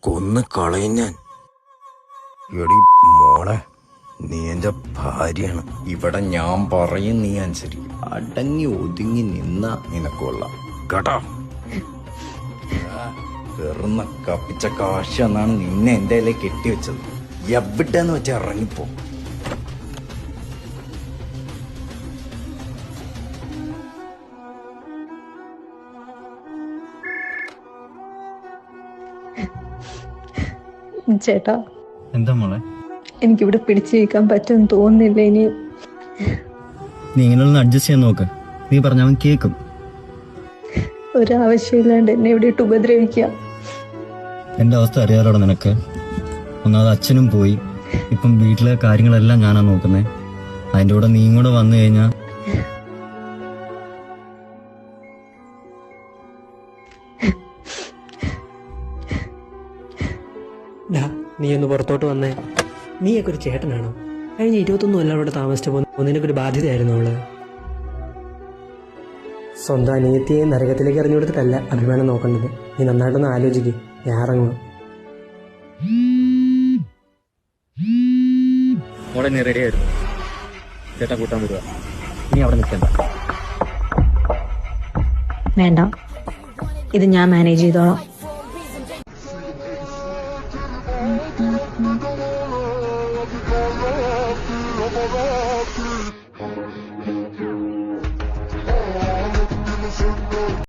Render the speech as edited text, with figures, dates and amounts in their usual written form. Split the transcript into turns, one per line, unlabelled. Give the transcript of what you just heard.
കൊന്ന് കളയും ഞാൻ. എടി മോളെ, നീ എന്റെ ഭാര്യയാണ്. ഇവിടെ ഞാൻ പറയും നീ അനുസരിക്കും. അടങ്ങി ഒതുങ്ങി നിന്ന നിനക്കൊള്ളാം കേട്ടോ. വെറുന്ന കപ്പിച്ച കാശ് എന്നാണ് നിന്നെ എന്റെ കയ്യിലേക്ക് കെട്ടിവെച്ചത്. എവിടെന്ന് വെച്ചാൽ ഇറങ്ങിപ്പോ.
ചേട്ടാ,
എന്താ മോളെ?
എനിക്കിവിടെ പിടിച്ചു നിൽക്കാൻ പറ്റുമെന്ന് തോന്നുന്നില്ല ഇനി.
നീ ഇങ്ങനെയൊന്ന് അഡ്ജസ്റ്റ് ചെയ്യാൻ നോക്ക്. നീ പറഞ്ഞവൻ കേൾക്കും.
ഒരാവശ്യമില്ലാണ്ട് എന്നെ ഇവിടെ ഇട്ട് ഉപദ്രവിക്കുക.
എന്റെ അവസ്ഥ അറിയാലോടാ നിനക്ക്. ഒന്നാമത് അച്ഛനും പോയി. ഇപ്പം വീട്ടിലെ കാര്യങ്ങളെല്ലാം ഞാനാ നോക്കുന്നേ. അതിന്റെ കൂടെ നീ കൂടെ വന്നു കഴിഞ്ഞാ
നീ ഒന്ന് പുറത്തോട്ട് വന്നേ. നീയൊക്കെ ഒരു ചേട്ടനാണോ? കഴിഞ്ഞ 21 കൊല്ലം അവിടെ താമസിച്ച നിനക്കൊരു ബാധ്യതയായിരുന്നു അവള്. സ്വന്തം അനിയത്തിയെ നരകത്തിലേക്ക് എറിഞ്ഞു കൊടുത്തിട്ടല്ല അഭിമാനം നോക്കേണ്ടത്. നീ നന്നായിട്ടൊന്ന് ആലോചിക്ക്. ഞാൻ ഇറങ്ങുന്നു.
മോളെ നീ റെഡി ആയിരുന്നു. ചേട്ടാ കൂട്ടാൻ വിടുക. നീ അവിടെ നിൽക്കണ്ട.
വേണ്ട, ഇത് ഞാൻ മാനേജ് ചെയ്തോളാം.
Oh,